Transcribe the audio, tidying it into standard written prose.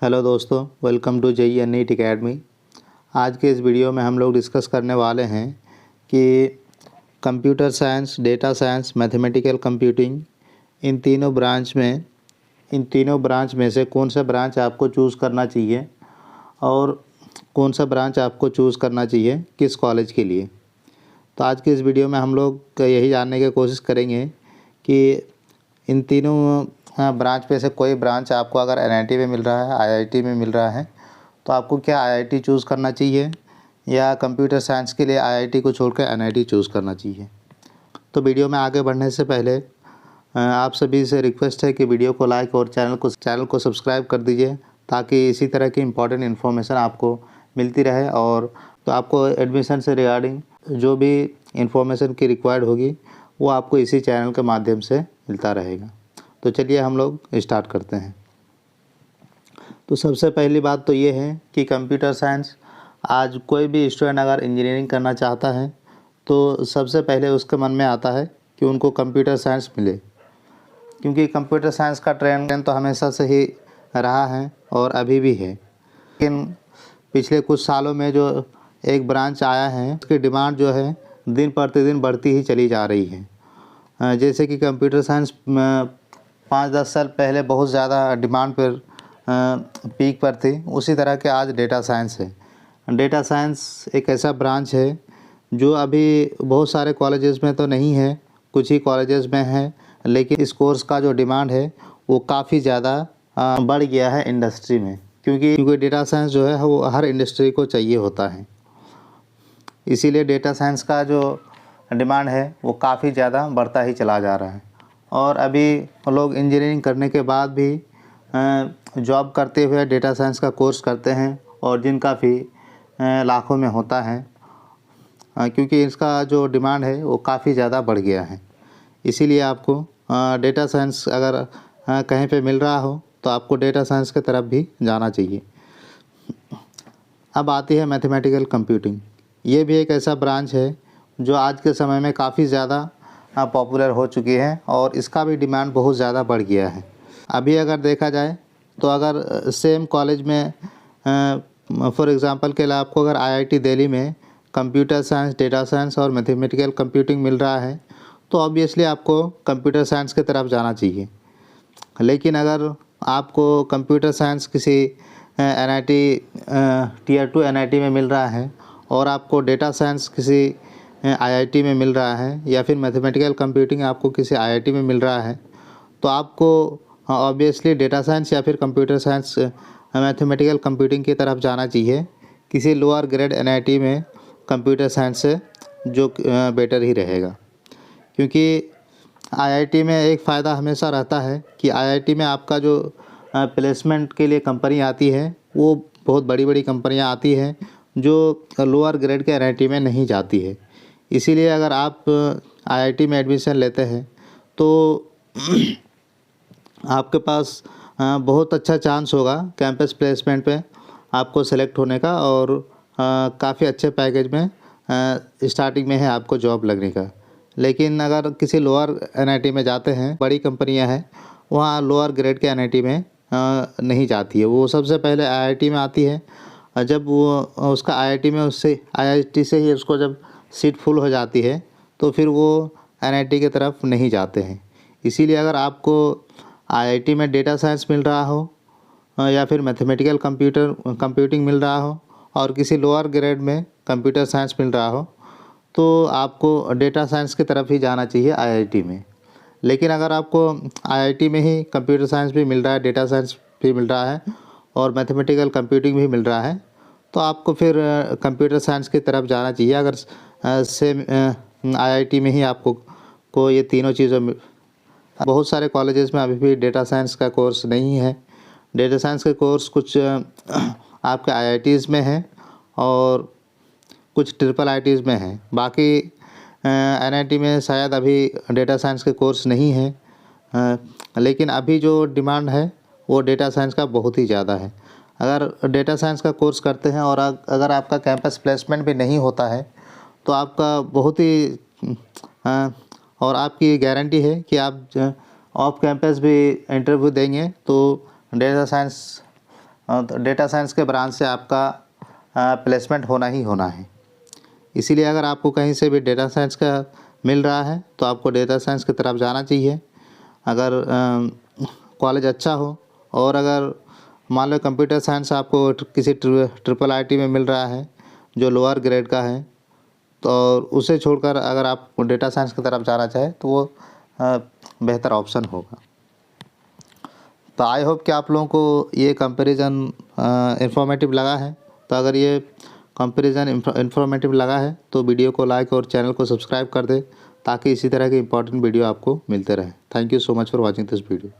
Hello दोस्तों, welcome to JEE NEET academy. आज के इस वीडियो में हम लोग डिस्कस करने वाले हैं कि computer science, data science, mathematical computing in तीनों ब्रांच में से कौन सा ब्रांच आपको चूज़ करना चाहिए और कौन सा ब्रांच आपको चूज़ करना चाहिए किस कॉलेज के लिए। तो आज के इस वीडियो में हम लोग यही जानने की कोशिश करेंगे कि इन तीनों ब्रांच में से कोई ब्रांच आपको अगर एनआईटी में मिल रहा है, आईआईटी में मिल रहा है, तो आपको क्या आईआईटी चूज़ करना चाहिए या कंप्यूटर साइंस के लिए आईआईटी को छोड़कर एनआईटी चूज़ करना चाहिए। तो वीडियो में आगे बढ़ने से पहले आप सभी से रिक्वेस्ट है कि वीडियो को लाइक और चैनल को सब्सक्राइब कर दीजिए, ताकि इसी तरह की इम्पोर्टेंट इन्फॉर्मेशन आपको मिलती रहे। और तो आपको एडमिशन से रिगार्डिंग जो भी इन्फॉर्मेशन की रिक्वायर्ड होगी वो आपको इसी चैनल के माध्यम से मिलता रहेगा। तो चलिए हम लोग स्टार्ट करते हैं। तो सबसे पहली बात तो ये है कि कंप्यूटर साइंस, आज कोई भी स्टूडेंट अगर इंजीनियरिंग करना चाहता है तो सबसे पहले उसके मन में आता है कि उनको कंप्यूटर साइंस मिले, क्योंकि कंप्यूटर साइंस का ट्रेंड तो हमेशा से ही रहा है और अभी भी है। लेकिन पिछले कुछ सालों में जो एक ब्रांच आया है उसकी डिमांड जो है दिन प्रतिदिन बढ़ती ही चली जा रही है। जैसे कि कंप्यूटर साइंस 5-10 साल पहले बहुत ज़्यादा डिमांड पर पीक पर थी, उसी तरह के आज डेटा साइंस है। डेटा साइंस एक ऐसा ब्रांच है जो अभी बहुत सारे कॉलेजेस में तो नहीं है, कुछ ही कॉलेजेस में है, लेकिन इस कोर्स का जो डिमांड है वो काफ़ी ज़्यादा बढ़ गया है इंडस्ट्री में, क्योंकि डेटा साइंस जो है वो हर इंडस्ट्री को चाहिए होता है। इसीलिए डेटा साइंस का जो डिमांड है वो काफ़ी ज़्यादा बढ़ता ही चला जा रहा है। और अभी लोग इंजीनियरिंग करने के बाद भी जॉब करते हुए डेटा साइंस का कोर्स करते हैं, और जिनका भी लाखों में होता है, क्योंकि इसका जो डिमांड है वो काफ़ी ज़्यादा बढ़ गया है। इसीलिए आपको डेटा साइंस अगर कहीं पे मिल रहा हो तो आपको डेटा साइंस की तरफ भी जाना चाहिए। अब आती है मैथमेटिकल कंप्यूटिंग। ये भी एक ऐसा ब्रांच है जो आज के समय में काफ़ी ज़्यादा पॉपुलर हो चुकी है और इसका भी डिमांड बहुत ज़्यादा बढ़ गया है। अभी अगर देखा जाए तो अगर सेम कॉलेज में फॉर एग्ज़ाम्पल के लिए आपको अगर आईआईटी दिल्ली में कंप्यूटर साइंस, डेटा साइंस और मैथमेटिकल कंप्यूटिंग मिल रहा है तो ऑब्वियसली आपको कंप्यूटर साइंस की तरफ जाना चाहिए। लेकिन अगर आपको कंप्यूटर साइंस किसी एनआईटी टियर 2 एनआईटी में मिल रहा है और आपको डेटा साइंस किसी आईआईटी में मिल रहा है, या फिर मैथमेटिकल कंप्यूटिंग आपको किसी आईआईटी में मिल रहा है, तो आपको ऑब्वियसली डेटा साइंस या फिर कंप्यूटर साइंस मैथमेटिकल कंप्यूटिंग की तरफ जाना चाहिए किसी लोअर ग्रेड एनआईटी में कंप्यूटर साइंस से, जो बेटर ही रहेगा। क्योंकि आईआईटी में एक फ़ायदा हमेशा रहता है कि आईआईटी में आपका जो प्लेसमेंट के लिए कंपनी आती है वो बहुत बड़ी बड़ी कंपनियां आती हैं जो लोअर ग्रेड के एनआईटी में नहीं जाती है। इसीलिए अगर आप आईआईटी में एडमिशन लेते हैं तो आपके पास बहुत अच्छा चांस होगा कैंपस प्लेसमेंट पे आपको सेलेक्ट होने का, और काफ़ी अच्छे पैकेज में स्टार्टिंग में है आपको जॉब लगने का। लेकिन अगर किसी लोअर एनआईटी में जाते हैं, बड़ी कंपनियां हैं, वहाँ लोअर ग्रेड के एनआईटी में नहीं जाती है, वो सबसे पहले आईआईटी में आती है। जब वो उसका आईआईटी में उससे आईआईटी से ही उसको जब सीट फुल हो जाती है तो फिर वो एनआईटी की तरफ नहीं जाते हैं। इसीलिए अगर आपको आईआईटी में डेटा साइंस मिल रहा हो या फिर मैथमेटिकल कंप्यूटिंग मिल रहा हो और किसी लोअर ग्रेड में कंप्यूटर साइंस मिल रहा हो, तो आपको डेटा साइंस की तरफ ही जाना चाहिए आईआईटी में। लेकिन अगर आपको आईआईटी में ही कंप्यूटर साइंस भी मिल रहा है, डेटा साइंस भी मिल रहा है और मैथमेटिकल कंप्यूटिंग भी मिल रहा है, तो आपको फिर कंप्यूटर साइंस की तरफ जाना चाहिए। अगर सेम आईआईटी में ही आपको ये तीनों चीज़ें बहुत सारे कॉलेजेस में अभी भी डेटा साइंस का कोर्स नहीं है। डेटा साइंस के कोर्स कुछ आपके आईआईटीज़ में है और कुछ ट्रिपल आईटीज़ में है। बाकी एनआईटी में शायद अभी डेटा साइंस के कोर्स नहीं है, लेकिन अभी जो डिमांड है वो डेटा साइंस का बहुत ही ज़्यादा है। अगर डेटा साइंस का कोर्स करते हैं और अगर आपका कैंपस प्लेसमेंट भी नहीं होता है तो आपका बहुत ही और आपकी गारंटी है कि आप ऑफ कैंपस भी इंटरव्यू देंगे तो डेटा साइंस तो डेटा साइंस के ब्रांच से आपका प्लेसमेंट होना ही होना है। इसीलिए अगर आपको कहीं से भी डेटा साइंस का मिल रहा है तो आपको डेटा साइंस की तरफ जाना चाहिए। अगर कॉलेज अच्छा हो, और अगर मान लो कंप्यूटर साइंस आपको किसी ट्रिपल आईटी में मिल रहा है जो लोअर ग्रेड का है, तो उसे छोड़कर अगर आप डेटा साइंस की तरफ जाना चाहें तो वो बेहतर ऑप्शन होगा। तो आई होप कि आप लोगों को ये कंपैरिजन इंफॉर्मेटिव लगा है। तो अगर ये कंपैरिजन इंफॉर्मेटिव लगा है तो वीडियो को लाइक और चैनल को सब्सक्राइब कर दें, ताकि इसी तरह के इंपॉर्टेंट वीडियो आपको मिलते रहे। Thank you so much for watching this video.